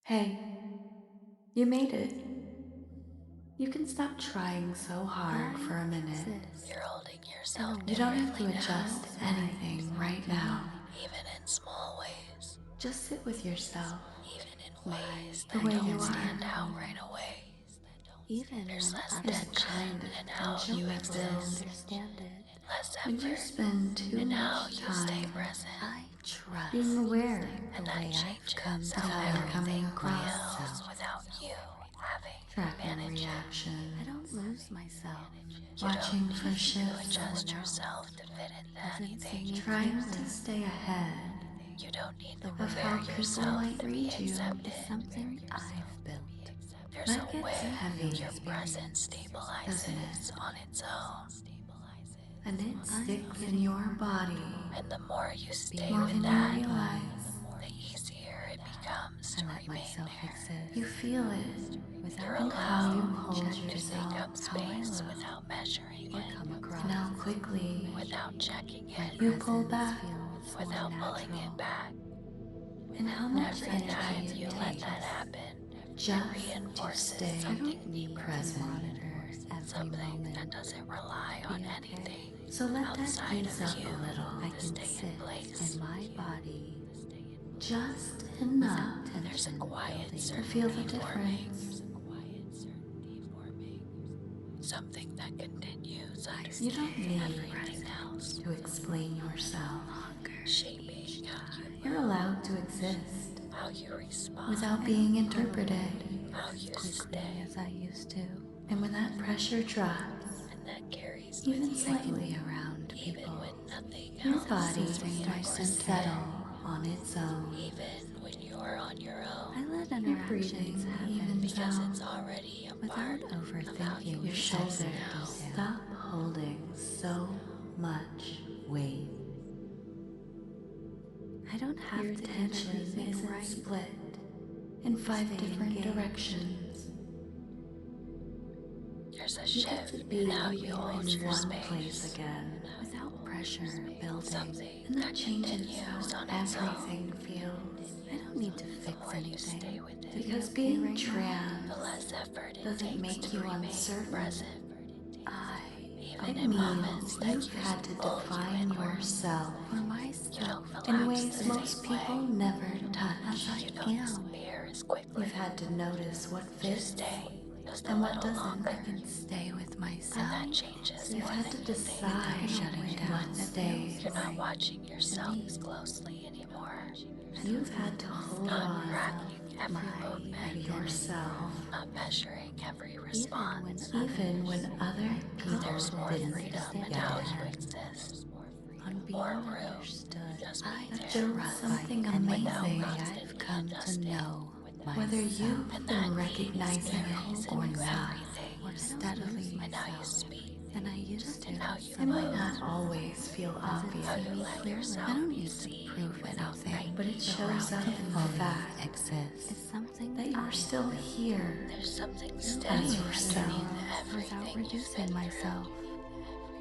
Hey, you made it. You can stop trying so hard for a minute. You're holding yourself You don't have to differently adjust now, anything right now. even in small ways, Just sit with yourself even in ways the that way you don't stand are. out right away. Even There's when less There's a others tension kind of in how tension you that exist, builds understand it, less when you effort spend too in how much you stay time present, I trust being aware and the that way I've come changes to how how you're coming everything across, feels without you having to tracking manage it. reaction, I don't lose myself. You watching don't for need to shifts, adjust Someone yourself else to fit into doesn't see anything. me trying to clearly. stay ahead You don't need to The of way how prepare I people yourself might to be read you. accepted. is something I've built. There's That a gets way heavy, your presence doesn't stabilizes it? on its own. And it sticks in your body And the more you stay more with than that, you realize. the easier it becomes I to let remain myself there. exist You feel it You're without in how you allowed hold check to yourself, take up how I space look without measuring or it, come across. and how quickly without checking My it, you pull presence back, feels more without pulling natural. it back. and how much Every energy time it you let that takes happen, it just to reinforces stay I don't something need deeper, to monitor every something that moment doesn't rely to on be okay. anything So let that outside ease of up you a little, I to can stay sit in place. in my body just without enough There's a tension quiet building to feel the certainty forming, difference. something that continues You don't underneath need everything else, to explain yourself. shaping how you You're move, allowed to exist how you respond, without being interpreted. how as you quickly stay, as I used to. And when that pressure drops, and that carries even with you, I can be slightly, around even people when nothing your else body is losing my starts to center. settle on its own. even when you're on your I own, let Your breathing interactions happen evens because out. it's already a without part of how you overthinking Your shoulders every exist now. detail. stop holding so much weight. I don't have Your to get attention everything isn't right. split in 5 Stay different engaged. directions. There's a You get shift to be in how you hold in your one place space, again. Without pressure building. something And that that changes continues how on its own. everything feels. I don't need to The fix more you stay anything with to it, be Because okay being right now. the trans less effort it doesn't takes make to you remain uncertain. present, I even It in moments means that you've used had to to pull you define inward. yourself for You myself don't in relax ways the most same people way. never as touch. I You don't am. disappear as quickly. You've had to notice what You fits stay just a and what little doesn't. longer, Can stay with and myself. that changes You've more had than to you think. decide shutting down. what stays. You're not watching yourself me. as closely anymore, You've had to hold not on tracking every My movement, identity. yourself, not measuring every Even when response. even when other Because people there's more didn't freedom in get how it. you exist, on being more room understood. to just I be That there builds something and the without amazing. way I've constantly come to adjusting. know Whether myself. you've And been that ease recognizing carries it or into not, everything, or steadily, and how you speak, than I used to. and how you it might move, not always feel obvious, how you me let clearly. yourself I don't be need to seen prove without anything. but it shows up in the Fully fact exist. It's something that you're still here there's something as steady yourself, underneath without everything you've reducing been myself.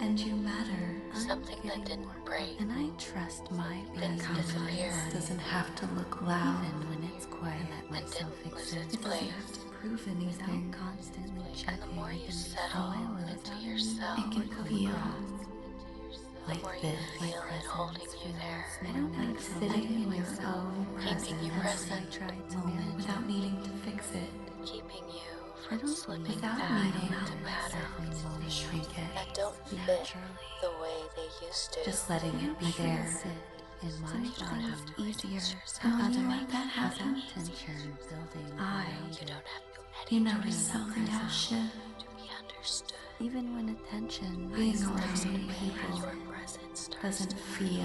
and you matter. Something that didn't break, And I trust my didn't being disappear, Doesn't have to look loud. even when it's quiet. and Myself didn't lose its exist It doesn't have place. to prove anything. without constantly And the checking more you how I settle look. into yourself, It can feel the like more you this, feel it holding you there, I don't like need to sitting in your myself own keeping you presence present, try to manage without needing to fix it, keeping you I from don't slipping without back needing into every patterns to shrink that it, don't fit naturally. the way they used to. just letting it be there. Sit in my You don't body have to easier reduce And yourself when to you let make that it happen, tension building You around don't it. have to do you anything notice something else shift. to be understood. Even when attention Being is around taken people Your presence starts doesn't to feel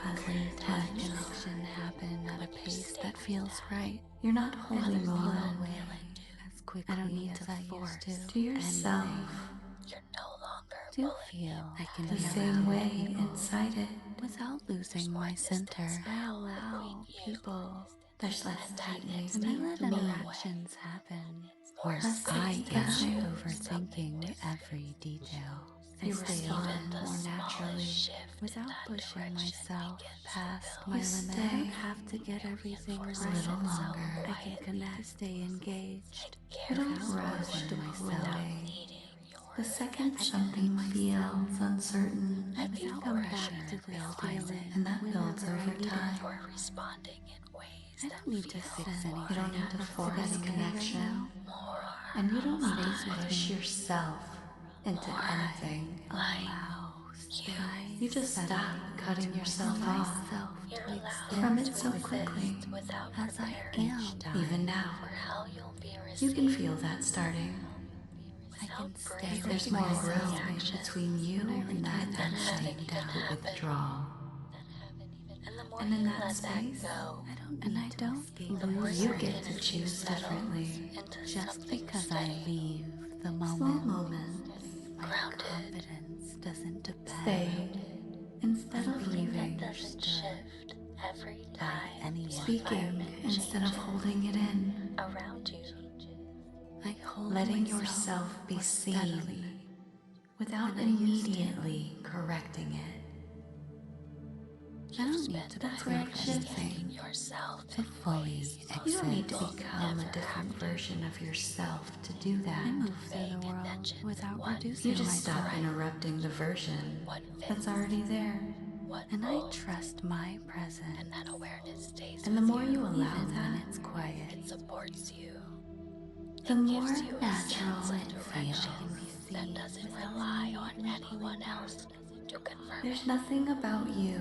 as intense. connection happen at a pace that feels right. You're not holding on As quickly I don't need as to I used to yourself You're no longer to pulling feel I can the be same around way people inside it. without losing more my distance center. I now allow between you people There's less tightening and I let to me. interactions happen more where Less I space am to expectation. choose something overthinking different. every detail. I You stay respond open the more smallest naturally shift without in that pushing direction myself begins to past build. my You limit. stay I don't have to get everything a right. little longer. I can connect, stay engaged You don't without rush losing to pull myself. away. Needing your The second I something can feels uncertain, I can come back pressure to this realize feeling it, and that builds whenever I over need time. it. you're responding in ways I that don't need to feel fix anything. You don't need to or force fit in connection, right now. more and you don't need Stays to with push me. yourself into anything. Allow space. You just settle stop cutting into yourself myself off you're to allowed from it exist so quickly. without as I preparing am. Even now, for how you'll be you can received. feel that starting. I can stay Without with There's more myself room between you and that return to instinct to withdraw. And the more And in you that let space, that go, I don't lose you my get to energy choose settles differently. into just something because steady, I leave the Small moment. moments, My grounded, confidence doesn't depend stay instead of that leaving, doesn't shift every by time anyone. the speaking environment instead of changes holding it in, around you. I hold letting myself yourself be more seen steadily without than I used to. immediately correcting it. I don't need to That's where prove it's anything shifting. Yourself to fully You don't need to exist. become a different version of yourself to do I that. move through the world without reducing You just myself. stop interrupting the version that's already there. And I trust my presence. and that awareness stays And the with more you allow Even when that, it's quiet, it supports you. the more Gives you a natural sense of it direction feels. that doesn't rely on anyone else to confirm There's it. nothing about you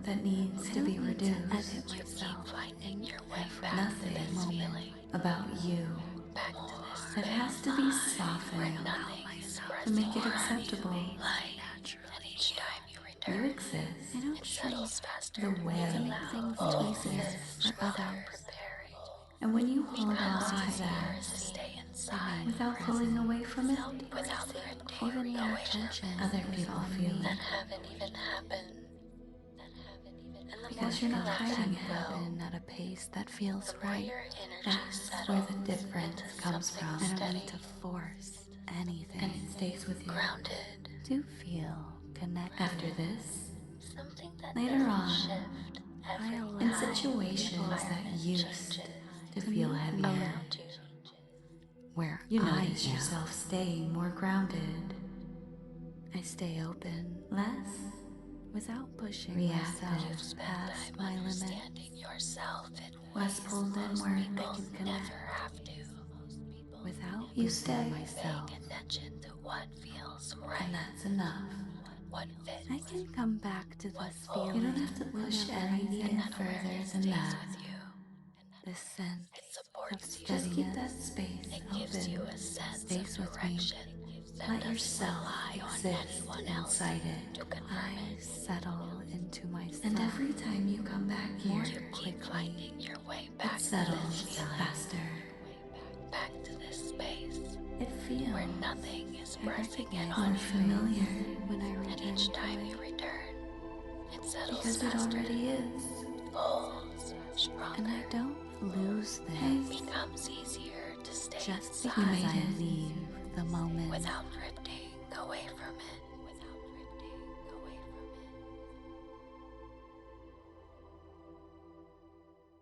that needs to be reduced. edit myself Finding your way every back to Nothing this feeling, about you back to this that has to be softened nothing is to make it more acceptable. light. And each time you You return, exist I don't it see settles faster. the way to make things easier for others. Preparing. and when you hold on to Easier that to stay inside without pulling away from it, without drifting Even though attention other is people on feel me. it haven't even happened. And the because you're not hiding it. Happen at a pace that feels right. your energy That's where the difference comes I from, don't need to force and anything it stays with you. grounded. to feel connected. After this, Something that later doesn't on, shift every allow in time situations that environment used changes to feel heavier, around you. where you I notice am. yourself staying more grounded, I stay open less without pushing reactive. myself past my limit. Understanding yourself in less pulled inward. I can connect never have to. without You losing stay. myself. Attention to what feels right, And that's enough. what fits I can come back to this feeling. You don't have to push whenever I need anything it. further than that. with you. The sense It of supports you. Just keep that steadiness space Gives you open. a sense stays of with me. direction. that Let doesn't yourself rely on exist anyone else inside it. to confirm I it. settle into myself And every time you come back more here, quickly. Finding your way back it to settles this feeling, faster. back to this space It where feels nothing is I pressing in recognize on more you. familiar when I And return each to time it. you return, it settles because it faster, already is. pulls stronger, And I don't lose Hey, this becomes easier to stay just inside because made I it. leave the moment. without drifting.